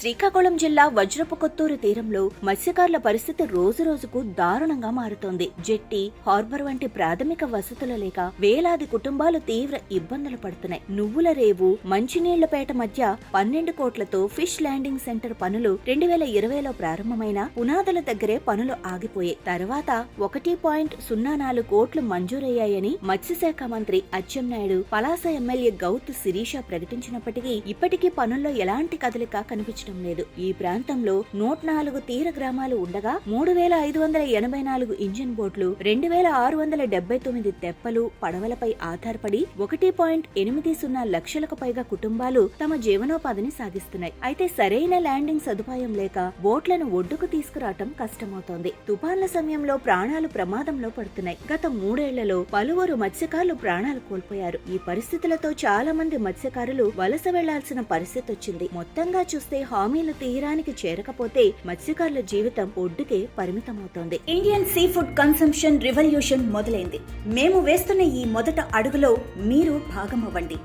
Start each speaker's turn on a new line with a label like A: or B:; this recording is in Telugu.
A: శ్రీకాకుళం జిల్లా వజ్రపు కొత్తూరు తీరంలో మత్స్యకారుల పరిస్థితి రోజురోజుకు దారుణంగా మారుతోంది. జెట్టి, హార్బర్ వంటి ప్రాథమిక వసతులు లేక వేలాది కుటుంబాలు తీవ్ర ఇబ్బందులు పడుతున్నాయి. నువ్వుల రేవు, మంచినీళ్లపేట మధ్య 12 కోట్లతో ఫిష్ ల్యాండింగ్ సెంటర్ పనులు 2020లో ప్రారంభమైన పునాదుల దగ్గరే పనులు ఆగిపోయాయి. తర్వాత 1.04 కోట్లు మంజూరయ్యాయని మత్స్యశాఖ మంత్రి అచ్చెన్నాయుడు, పలాస ఎమ్మెల్యే గౌతు శిరీష ప్రకటించినప్పటికీ ఇప్పటికీ పనుల్లో ఎలాంటి కదలిక కనిపించడం లేదు. ఈ ప్రాంతంలో 104 తీర గ్రామాలు ఉండగా 3584 ఇంజిన్ బోట్లు, 2679 తెప్పలు, పడవలపై ఆధారపడి 1.80 లక్షలకు పైగా కుటుంబాలు తమ జీవనోపాధిని సాగిస్తున్నాయి. అయితే సరైన ల్యాండింగ్ సదుపాయం లేక బోట్లను ఒడ్డుకు తీసుకురావటం కష్టమవుతోంది. తుఫాన్ల సమయంలో ప్రాణాలు ప్రమాదంలో పడుతున్నాయి. గత 3 ఏళ్లలో పలువురు మత్స్యకారులు ప్రాణాలు కోల్పోయారు. ఈ పరిస్థితులతో చాలా మంది మత్స్యకారులు వలస వెళ్లాల్సిన పరిస్థితి వచ్చింది. మొత్తంగా చూస్తే హామీల తీరానికి చేరకపోతే మత్స్యకారుల జీవితం ఒడ్డుకే పరిమితమవుతోంది.
B: Indian sea food consumption revolution మొదలైంది. మేము వేస్తున్న ఈ మొదట అడుగులో మీరు భాగమవ్వండి.